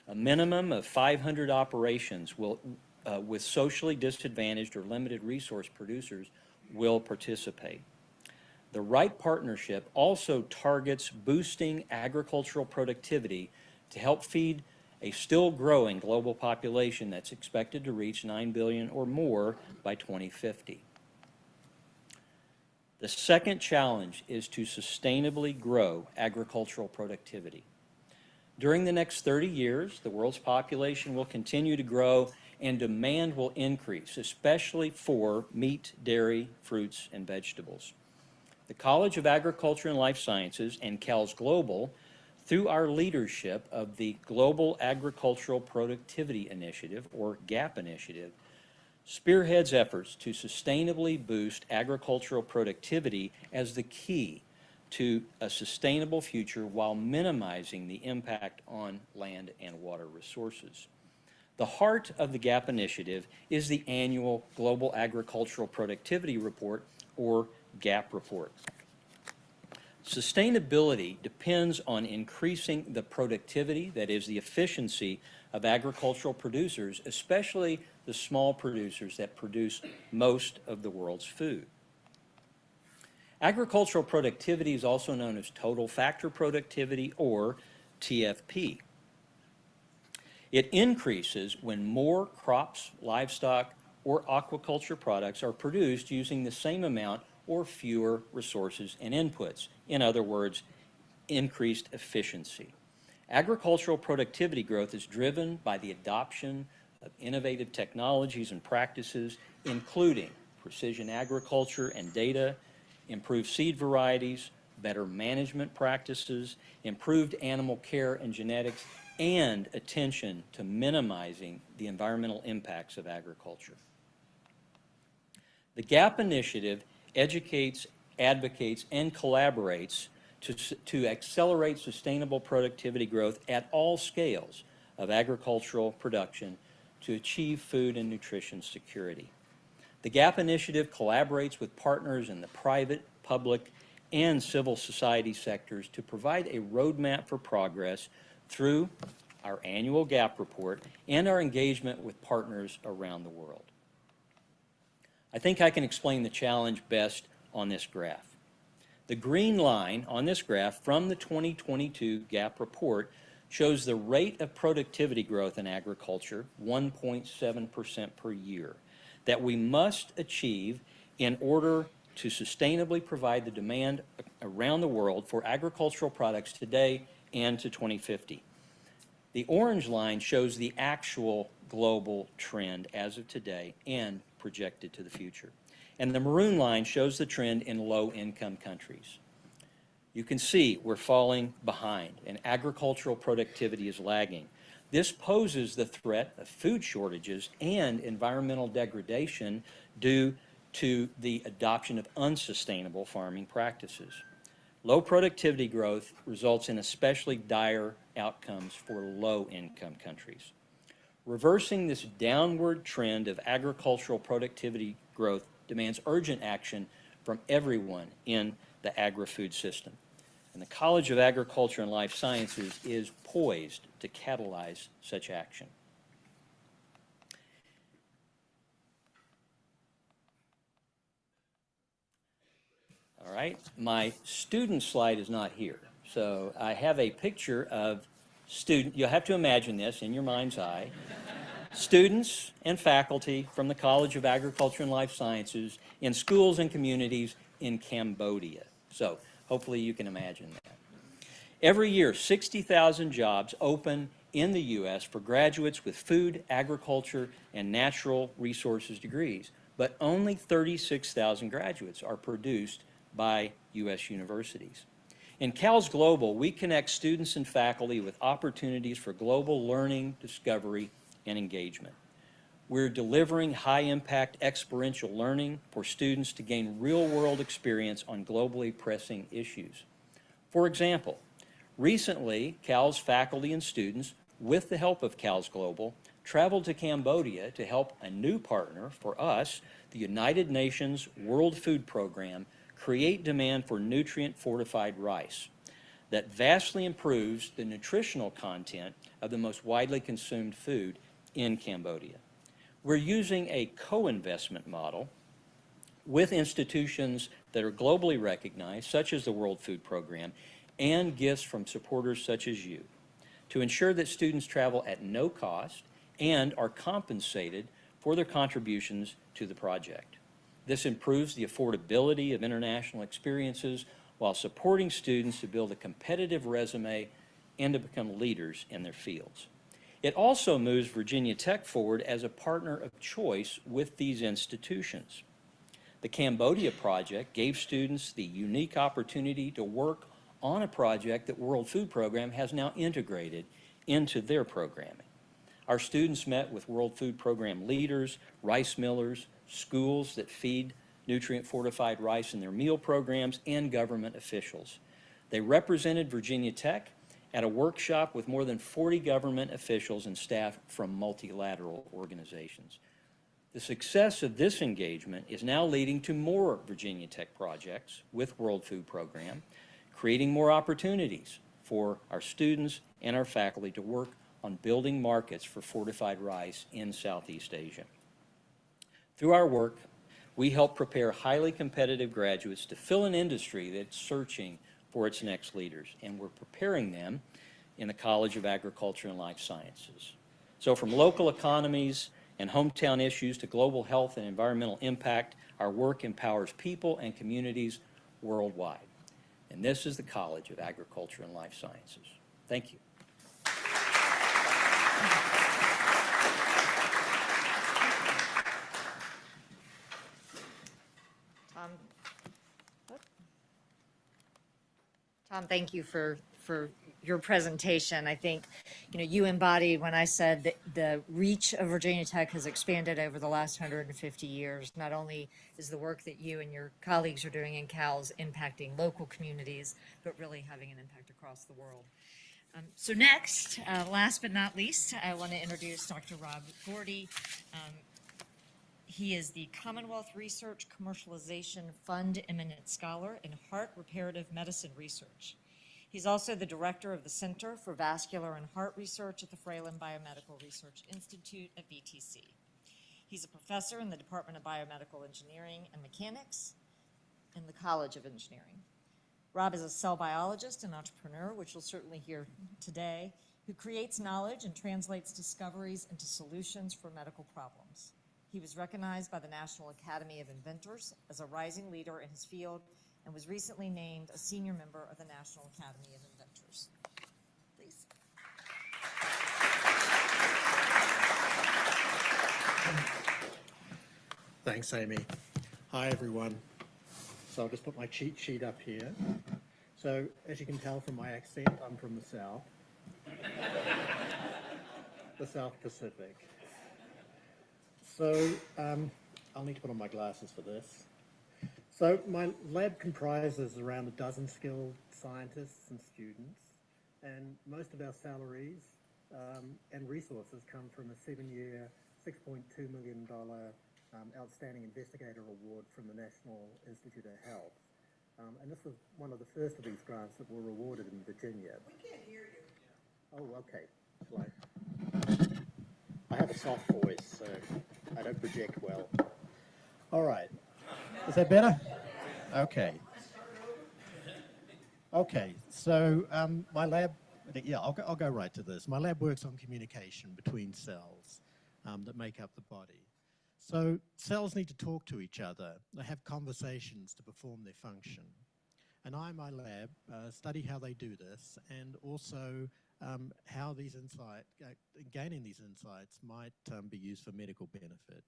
A minimum of 500 operations with socially disadvantaged or limited resource producers will participate. The RIPE Partnership also targets boosting agricultural productivity to help feed a still growing global population that's expected to reach 9 billion or more by 2050. The second challenge is to sustainably grow agricultural productivity. During the next 30 years, the world's population will continue to grow and demand will increase, especially for meat, dairy, fruits, and vegetables. The College of Agriculture and Life Sciences and CALS Global, through our leadership of the Global Agricultural Productivity Initiative, or GAP initiative, spearheads efforts to sustainably boost agricultural productivity as the key to a sustainable future while minimizing the impact on land and water resources. The heart of the GAP initiative is the annual Global Agricultural Productivity Report, or GAP report. Sustainability depends on increasing the productivity, that is, the efficiency of agricultural producers, especially the small producers that produce most of the world's food. Agricultural productivity is also known as total factor productivity, or TFP. It increases when more crops, livestock, or aquaculture products are produced using the same amount or fewer resources and inputs. In other words, increased efficiency. Agricultural productivity growth is driven by the adoption of innovative technologies and practices, including precision agriculture and data, improved seed varieties, better management practices, improved animal care and genetics, and attention to minimizing the environmental impacts of agriculture. The GAP initiative educates, advocates, and collaborates to accelerate sustainable productivity growth at all scales of agricultural production to achieve food and nutrition security. The GAP initiative collaborates with partners in the private, public, and civil society sectors to provide a roadmap for progress through our annual GAP report and our engagement with partners around the world. I think I can explain the challenge best on this graph. The green line on this graph from the 2022 GAP report shows the rate of productivity growth in agriculture, 1.7% per year, that we must achieve in order to sustainably provide the demand around the world for agricultural products today and to 2050. The orange line shows the actual global trend as of today and projected to the future. And the maroon line shows the trend in low-income countries. You can see we're falling behind, and agricultural productivity is lagging. This poses the threat of food shortages and environmental degradation due to the adoption of unsustainable farming practices. Low productivity growth results in especially dire outcomes for low-income countries. Reversing this downward trend of agricultural productivity growth demands urgent action from everyone in the agri-food system. And the College of Agriculture and Life Sciences is poised to catalyze such action. All right, my student slide is not here. So I have a picture of student, you'll have to imagine this in your mind's eye. Students and faculty from the College of Agriculture and Life Sciences in schools and communities in Cambodia. So hopefully you can imagine that. Every year, 60,000 jobs open in the U.S. for graduates with food, agriculture, and natural resources degrees, but only 36,000 graduates are produced by U.S. universities. In CALS Global, we connect students and faculty with opportunities for global learning, discovery, and engagement. We're delivering high-impact experiential learning for students to gain real-world experience on globally pressing issues. For example, recently, CALS faculty and students, with the help of CALS Global, traveled to Cambodia to help a new partner for us, the United Nations World Food Program, create demand for nutrient-fortified rice that vastly improves the nutritional content of the most widely consumed food in Cambodia. We're using a co-investment model with institutions that are globally recognized, such as the World Food Program, and gifts from supporters such as you, to ensure that students travel at no cost and are compensated for their contributions to the project. This improves the affordability of international experiences while supporting students to build a competitive resume and to become leaders in their fields. It also moves Virginia Tech forward as a partner of choice with these institutions. The Cambodia project gave students the unique opportunity to work on a project that World Food Program has now integrated into their programming. Our students met with World Food Program leaders, rice millers, schools that feed nutrient-fortified rice in their meal programs, and government officials. They represented Virginia Tech at a workshop with more than 40 government officials and staff from multilateral organizations. The success of this engagement is now leading to more Virginia Tech projects with World Food Program, creating more opportunities for our students and our faculty to work on building markets for fortified rice in Southeast Asia. Through our work, we help prepare highly competitive graduates to fill an industry that's searching for its next leaders, and we're preparing them in the College of Agriculture and Life Sciences. So from local economies and hometown issues to global health and environmental impact, our work empowers people and communities worldwide. And this is the College of Agriculture and Life Sciences. Thank you. Tom, thank you for your presentation. I think, you embodied when I said that the reach of Virginia Tech has expanded over the last 150 years. Not only is the work that you and your colleagues are doing in CALS impacting local communities, but really having an impact across the world. So next, last but not least, I want to introduce Dr. Robert Gourdie. He is the Commonwealth Research Commercialization Fund Eminent Scholar in Heart Reparative Medicine Research. He's also the director of the Center for Vascular and Heart Research at the Fralin Biomedical Research Institute at VTC. He's a professor in the Department of Biomedical Engineering and Mechanics in the College of Engineering. Rob is a cell biologist and entrepreneur, which you'll certainly hear today, who creates knowledge and translates discoveries into solutions for medical problems. He was recognized by the National Academy of Inventors as a rising leader in his field and was recently named a senior member of the National Academy of Inventors. Please. Thanks, Amy. Hi, everyone. So I'll just put my cheat sheet up here. So as you can tell from my accent, I'm from the South, the South Pacific. So I'll need to put on my glasses for this. So my lab comprises around a dozen skilled scientists and students, and most of our salaries and resources come from a 7-year, $6.2 million Outstanding Investigator Award from the National Institute of Health. And this was one of the first of these grants that were awarded in Virginia. We can't hear you. Oh, okay. Shall I have a soft voice, so I don't project well. All right. Is that better? Okay. Okay, so my lab, yeah, I'll go right to this. My lab works on communication between cells that make up the body. So cells need to talk to each other. They have conversations to perform their function. And I, in my lab, study how they do this, and also how these insights, gaining these insights might be used for medical benefit.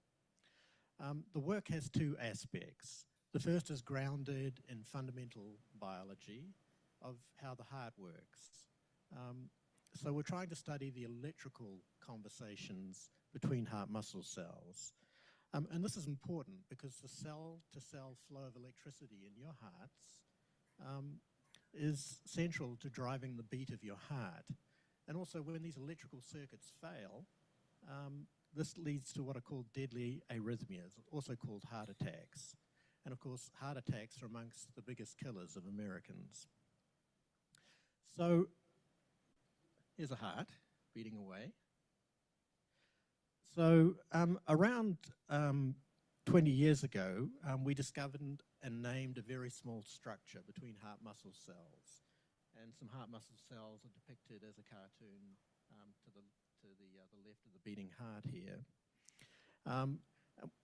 The work has two aspects. The first is grounded in fundamental biology of how the heart works. So we're trying to study the electrical conversations between heart muscle cells. And this is important because the cell-to-cell flow of electricity in your hearts is central to driving the beat of your heart. And also when these electrical circuits fail, this leads to what are called deadly arrhythmias, also called heart attacks. And of course, heart attacks are amongst the biggest killers of Americans. So here's a heart beating away. So around 20 years ago, we discovered and named a very small structure between heart muscle cells. And some heart muscle cells are depicted as a cartoon to the left of the beating heart here.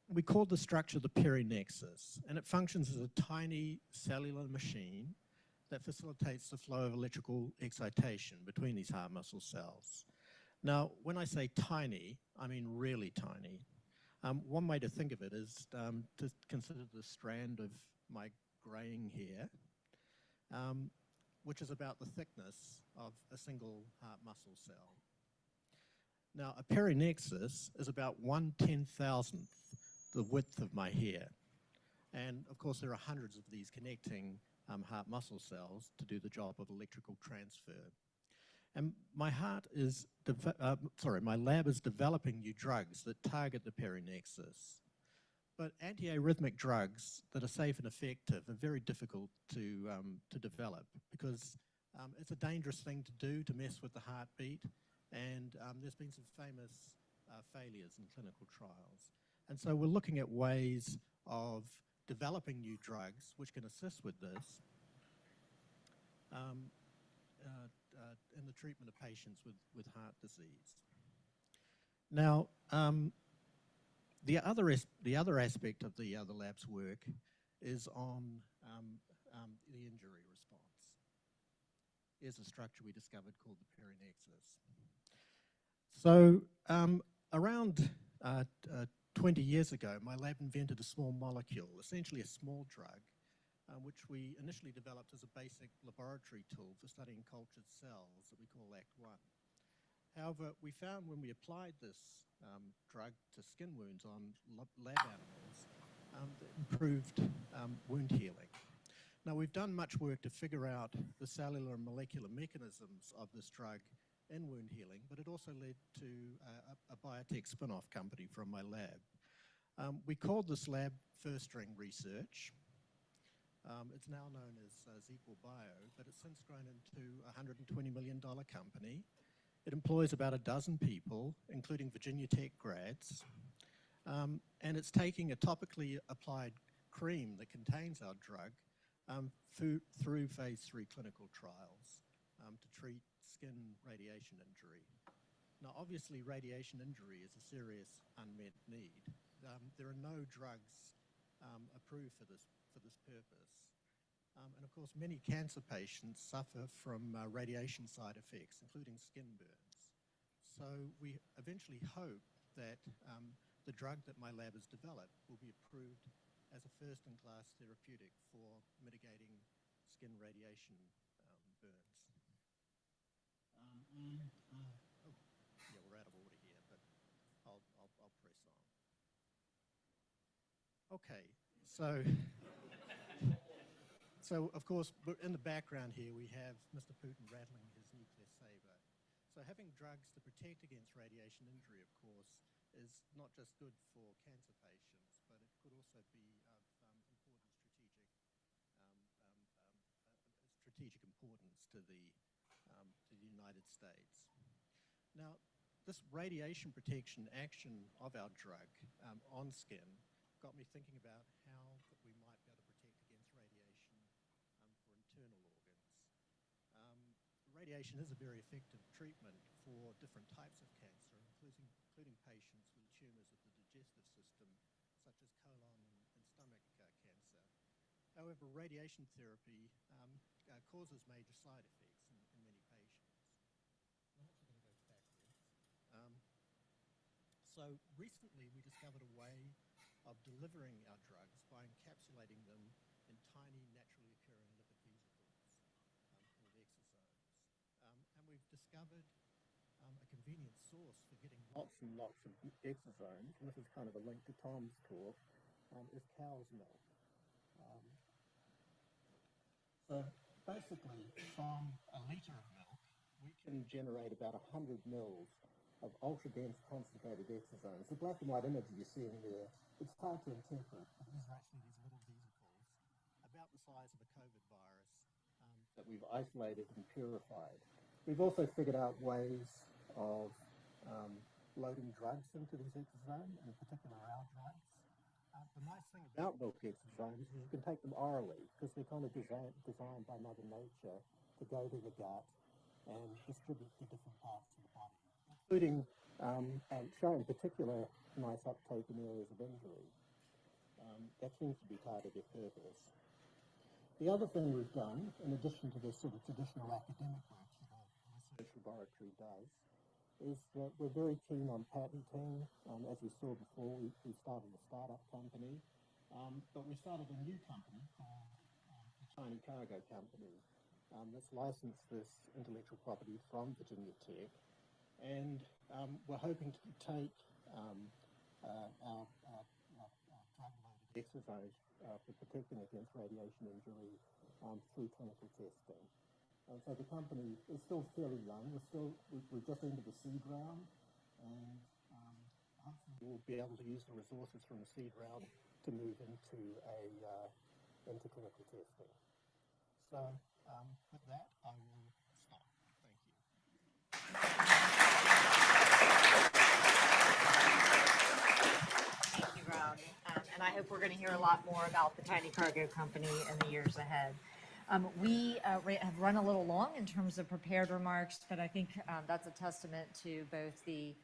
We called the structure the perinexus, and it functions as a tiny cellular machine that facilitates the flow of electrical excitation between these heart muscle cells. Now, when I say tiny, I mean really tiny. One way to think of it is to consider the strand of my graying hair. which is about the thickness of a single heart muscle cell. Now, a perinexus is about 1/10,000th the width of my hair. And of course, there are hundreds of these connecting heart muscle cells to do the job of electrical transfer. And my lab is developing new drugs that target the perinexus. But antiarrhythmic drugs that are safe and effective are very difficult to develop because it's a dangerous thing to do, to mess with the heartbeat. And there's been some famous failures in clinical trials. And so we're looking at ways of developing new drugs which can assist with this in the treatment of patients with heart disease. Now, the other aspect of the lab's work is on the injury response. Here's a structure we discovered called the perinexus. So around 20 years ago, my lab invented a small molecule, essentially a small drug, which we initially developed as a basic laboratory tool for studying cultured cells that we call ACT1. However, we found when we applied this drug to skin wounds on lab animals, that improved wound healing. Now, we've done much work to figure out the cellular and molecular mechanisms of this drug in wound healing, but it also led to a biotech spin-off company from my lab. We called this lab First Ring Research. It's now known as Zequel Bio, but it's since grown into a $120 million company. It employs about a dozen people, including Virginia Tech grads, and it's taking a topically applied cream that contains our drug through phase 3 clinical trials to treat skin radiation injury. Now, obviously, radiation injury is a serious unmet need. There are no drugs approved for this purpose. And of course, many cancer patients suffer from radiation side effects, including skin burns. So we eventually hope that the drug that my lab has developed will be approved as a first-in-class therapeutic for mitigating skin radiation burns. Yeah, we're out of order here, but I'll press on. Okay, so of course, in the background here, we have Mr. Putin rattling his nuclear saber. So having drugs to protect against radiation injury, of course, is not just good for cancer patients, but it could also be of strategic importance to the United States. Now, this radiation protection action of our drug on skin got me thinking about how we might be able to protect against radiation for internal organs. Radiation is a very effective treatment for different types of cancer, including patients with tumors of the digestive system, such as colon and stomach cancer. However, radiation therapy causes major side effects in many patients. I'm actually going to go backwards. So recently, we discovered a way of delivering our drugs by encapsulating them in tiny, naturally occurring lipid vesicles called exosomes. And we've discovered a convenient source for getting lots and lots of exosomes, and this is kind of a link to Tom's talk, is cow's milk. So basically, from a litre of milk, we can generate about 100 mils of ultra-dense concentrated exosomes. The black and white image you're seeing there, it's hard to interpret, but these are actually these little vesicles about the size of a COVID virus that we've isolated and purified. We've also figured out ways of loading drugs into these exosomes, in particular our drugs. The nice thing about milk exosomes is you can take them orally because they're kind of designed by Mother Nature to go to the gut and distribute to different parts of the body, including and showing particular nice uptake in areas of injury. That seems to be part of their purpose. The other thing we've done, in addition to the sort of traditional academic work that a research laboratory does, is that we're very keen on patenting. As we saw before, we started a startup company, but we started a new company called the Tiny Cargo Company. that's licensed this intellectual property from Virginia Tech, and we're hoping to take our drug-loaded exercise for protecting against radiation injury through clinical testing. So the company is still fairly young. We're just into the seed round, and hopefully we'll be able to use the resources from the seed round to move into clinical testing. So with that, I will stop. Thank you. Thank you, Rob. And I hope we're going to hear a lot more about the Tiny Cargo Company in the years ahead. We have run a little long in terms of prepared remarks, but I think that's a testament to both the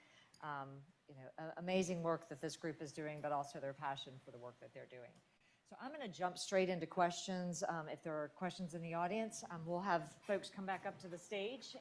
amazing work that this group is doing, but also their passion for the work that they're doing. So I'm going to jump straight into questions. If there are questions in the audience, we'll have folks come back up to the stage.